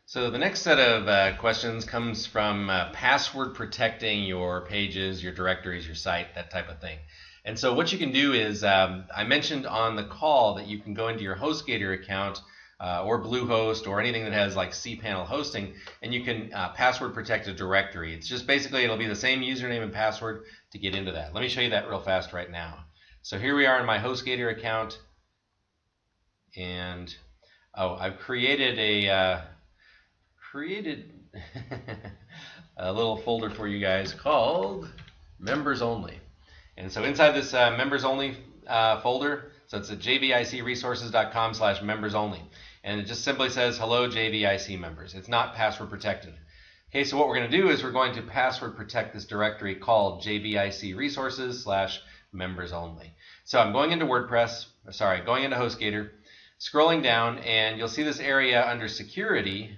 So the next set of questions comes from password protecting your pages, your directories, your site, that type of thing. And so what you can do is, I mentioned on the call that you can go into your HostGator account or Bluehost or anything that has like cPanel hosting, and you can password protect a directory. It's just basically it'll be the same username and password to get into that. Let me show you that real fast right now. So here we are in my HostGator account, and I've created a little folder for you guys called Members Only. And so inside this Members Only folder, so it's at jvicresources.com/members only. And it just simply says, hello JVIC members. It's not password protected. Okay, so what we're going to do is we're going to password protect this directory called JVIC resources/members only. So I'm going into going into HostGator, scrolling down, and you'll see this area under security.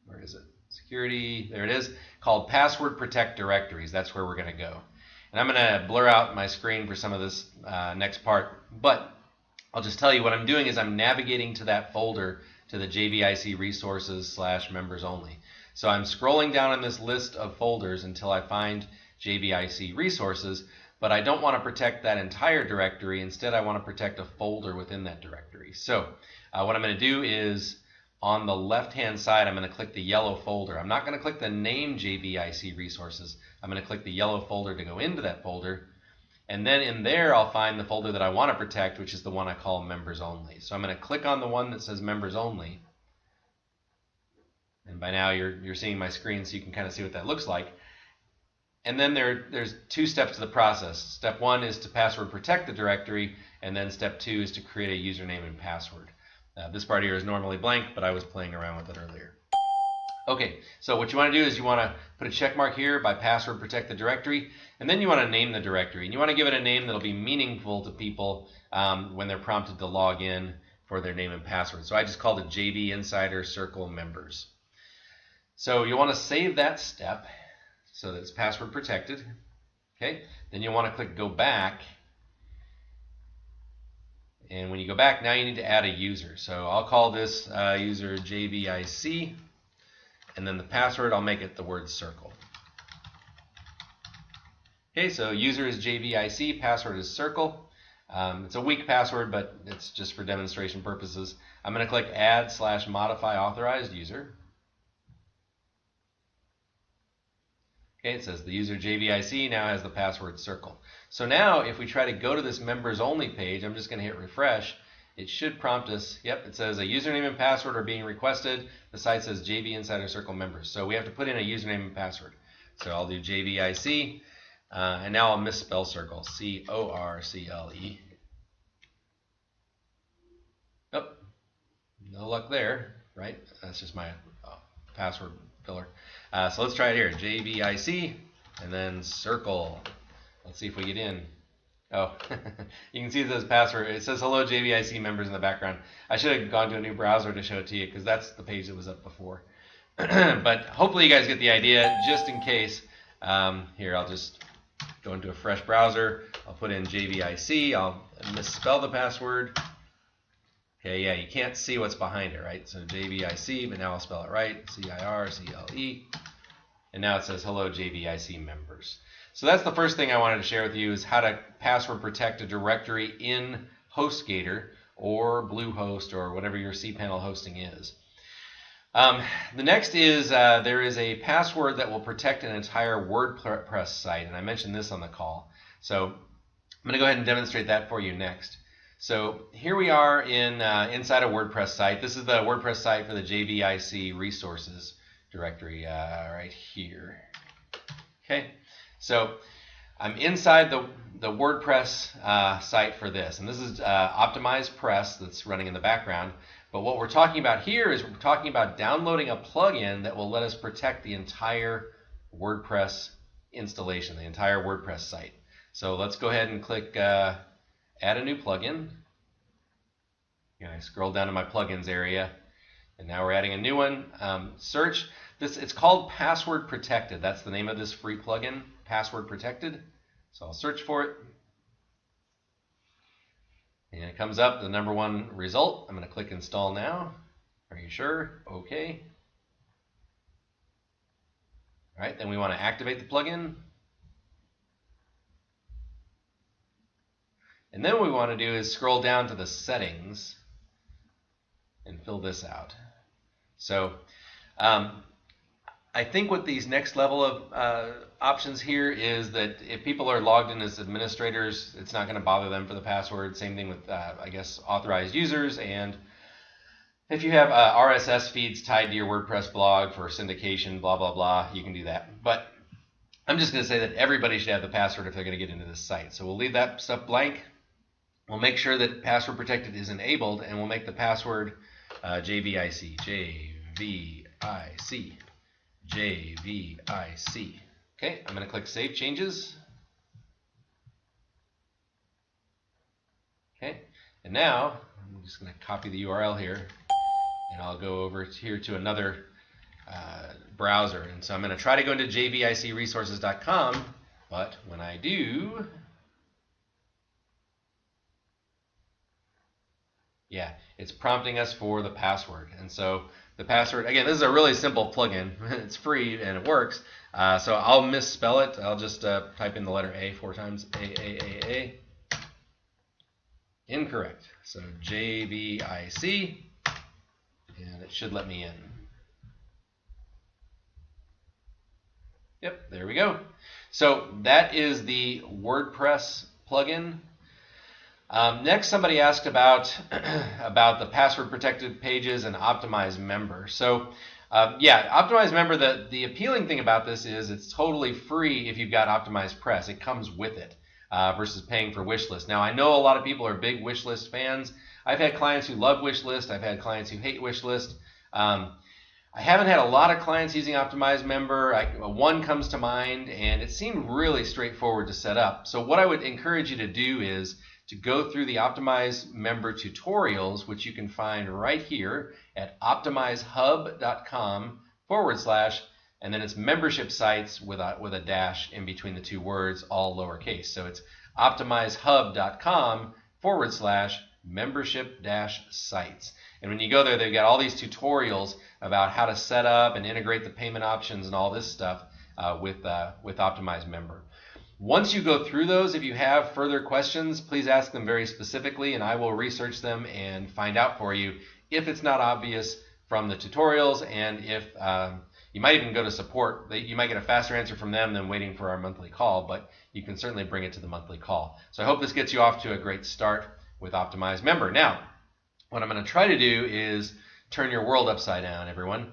Where is it? Security, there it is, called Password Protect Directories. That's where we're going to go. And I'm going to blur out my screen for some of this next part, but I'll just tell you what I'm doing is I'm navigating to that folder, to the JVIC resources/members only. So I'm scrolling down in this list of folders until I find JVIC resources, but I don't want to protect that entire directory. Instead, I want to protect a folder within that directory. So what I'm going to do is, on the left-hand side, I'm going to click the yellow folder. I'm not going to click the name JVIC resources. I'm going to click the yellow folder to go into that folder. And then in there, I'll find the folder that I want to protect, which is the one I call Members Only. So I'm going to click on the one that says Members Only. And by now, you're seeing my screen, so you can kind of see what that looks like. And then there's two steps to the process. Step one is to password protect the directory, and then step two is to create a username and password. This part here is normally blank, but I was playing around with it earlier. Okay, so what you want to do is you want to put a check mark here by password protect the directory, and then you want to name the directory. And you want to give it a name that'll be meaningful to people when they're prompted to log in for their name and password. So I just called it JV Insider Circle Members. So you want to save that step so that it's password protected. Okay, then you want to click Go Back. And when you go back, now you need to add a user. So I'll call this user JVIC, and then the password, I'll make it the word circle. Okay, so user is JVIC, password is circle. It's a weak password, but it's just for demonstration purposes. I'm going to click Add/Modify Authorized User. Okay, it says the user JVIC now has the password circle. So now if we try to go to this members only page, I'm just going to hit refresh. It should prompt us, yep, it says a username and password are being requested. The site says JV Insider Circle members. So we have to put in a username and password. So I'll do JVIC, and now I'll misspell circle, C-O-R-C-L-E. Oh, no luck there, right? That's just my password filler. So let's try it here. JVIC and then circle. Let's see if we get in. Oh, you can see it says password. It says hello JVIC members in the background. I should have gone to a new browser to show it to you because that's the page that was up before. But hopefully you guys get the idea. Just in case, here I'll just go into a fresh browser. I'll put in JVIC. I'll misspell the password. Okay, yeah, you can't see what's behind it, right? So JVIC, but now I'll spell it right. C-I-R-C-L-E. And now it says hello JVIC members. So that's the first thing I wanted to share with you is how to password protect a directory in HostGator or Bluehost or whatever your cPanel hosting is. The next is there is a password that will protect an entire WordPress site, and I mentioned this on the call. So I'm going to go ahead and demonstrate that for you next. So here we are in inside a WordPress site. This is the WordPress site for the JVIC resources directory right here. Okay, so I'm inside the WordPress site for this, and this is optimized press that's running in the background. But what we're talking about here is we're talking about downloading a plugin that will let us protect the entire WordPress installation, the entire WordPress site. So let's go ahead and click Add a new plugin. I scroll down to my plugins area, and now we're adding a new one. Search this. It's called Password Protected. That's the name of this free plugin, Password Protected. So I'll search for it, and it comes up the #1 result. I'm going to click Install Now. Are you sure? Okay. All right, then we want to activate the plugin. And then what we want to do is scroll down to the settings and fill this out. So I think with these next level of options here is that if people are logged in as administrators, it's not going to bother them for the password. Same thing with, I guess, authorized users. And if you have RSS feeds tied to your WordPress blog for syndication, blah, blah, blah, you can do that. But I'm just going to say that everybody should have the password if they're going to get into this site. So we'll leave that stuff blank. We'll make sure that password protected is enabled, and we'll make the password JVIC, JVIC, JVIC. Okay, I'm going to click Save Changes. Okay, and now I'm just going to copy the URL here, and I'll go over here to another browser. And so I'm going to try to go into jvicresources.com, but when I do, yeah, it's prompting us for the password. And so the password, again, this is a really simple plugin. It's free and it works. So I'll misspell it. I'll just type in the letter A 4 times. A. Incorrect. So JVIC, and it should let me in. Yep, there we go. So that is the WordPress plugin. Next, somebody asked about the password protected pages and optimized member. So yeah, optimized member, the appealing thing about this is it's totally free if you've got optimized press. It comes with it versus paying for wishlist. Now I know a lot of people are big wishlist fans. I've had clients who love wishlist. I've had clients who hate wishlist. I haven't had a lot of clients using optimized member. One comes to mind, and it seemed really straightforward to set up. So what I would encourage you to do is to go through the optimized member tutorials, which you can find right here at optimizehub.com / and then it's membership sites with a dash in between the two words, all lowercase. So it's optimizehub.com / membership sites. And when you go there, they've got all these tutorials about how to set up and integrate the payment options and all this stuff with optimized member. Once you go through those, if you have further questions, please ask them very specifically, and I will research them and find out for you if it's not obvious from the tutorials, and if you might even go to support. You might get a faster answer from them than waiting for our monthly call, but you can certainly bring it to the monthly call. So I hope this gets you off to a great start with optimized member. Now, what I'm going to try to do is turn your world upside down, everyone.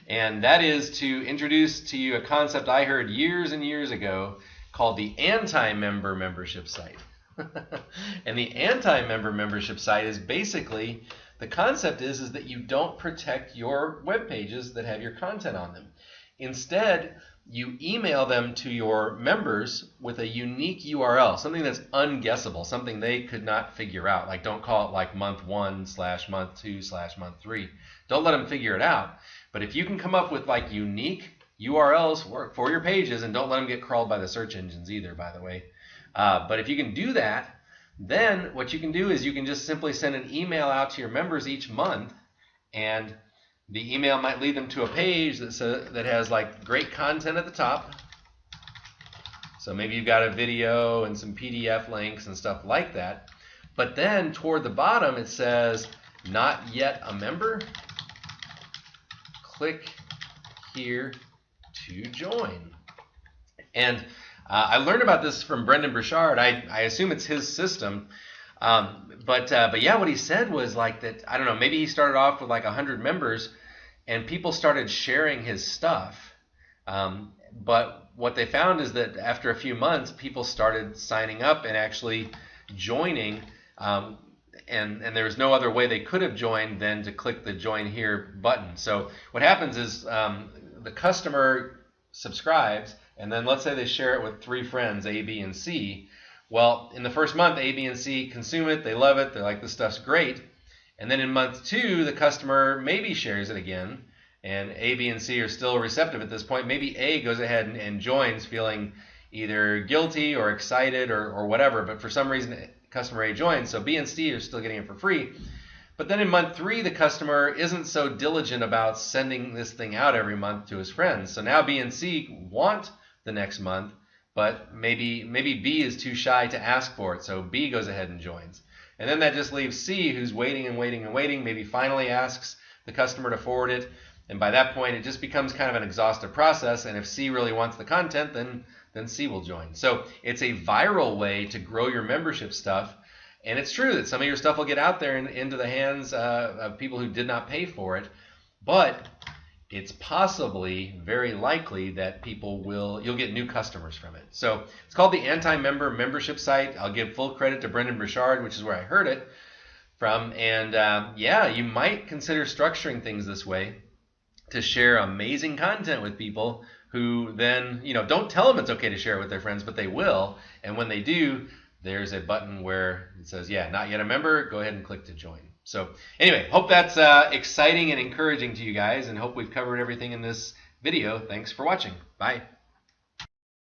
And that is to introduce to you a concept I heard years and years ago called the anti-member membership site. And the anti-member membership site is basically, the concept is that you don't protect your web pages that have your content on them. Instead, you email them to your members with a unique URL, something that's unguessable, something they could not figure out. Like, don't call it like month 1 / month 2 / month 3. Don't let them figure it out. But if you can come up with like unique URLs for your pages, and don't let them get crawled by the search engines either, by the way. But if you can do that, then what you can do is you can just simply send an email out to your members each month, and the email might lead them to a page that has like great content at the top. So maybe you've got a video and some PDF links and stuff like that. But then toward the bottom it says, not yet a member. Click here to join. And I learned about this from Brendan Burchard. I assume it's his system. But yeah, what he said was like that, I don't know, maybe he started off with like 100 members and people started sharing his stuff. But what they found is that after a few months, people started signing up and actually joining. And there was no other way they could have joined than to click the join here button. So what happens is the customer subscribes, and then let's say they share it with 3 friends, A, B, and C. Well, in the first month, A, B, and C consume it. They love it. They're like, this stuff's great. And then in month 2, the customer maybe shares it again, and A, B, and C are still receptive at this point. Maybe A goes ahead and joins feeling either guilty or excited or whatever, but for some reason customer A joins, so B and C are still getting it for free. But then in month 3, the customer isn't so diligent about sending this thing out every month to his friends. So now B and C want the next month, but maybe B is too shy to ask for it, so B goes ahead and joins. And then that just leaves C, who's waiting and waiting and waiting, maybe finally asks the customer to forward it. And by that point, it just becomes kind of an exhaustive process. And if C really wants the content, then C will join. So it's a viral way to grow your membership stuff. And it's true that some of your stuff will get out there and into the hands of people who did not pay for it. But it's possibly very likely that you'll get new customers from it. So it's called the Anti-Member Membership Site. I'll give full credit to Brendan Burchard, which is where I heard it from. And yeah, you might consider structuring things this way to share amazing content with people who then, don't tell them it's okay to share it with their friends, but they will. And when they do, there's a button where it says, yeah, not yet a member, go ahead and click to join. So anyway, hope that's exciting and encouraging to you guys, and hope we've covered everything in this video. Thanks for watching. Bye.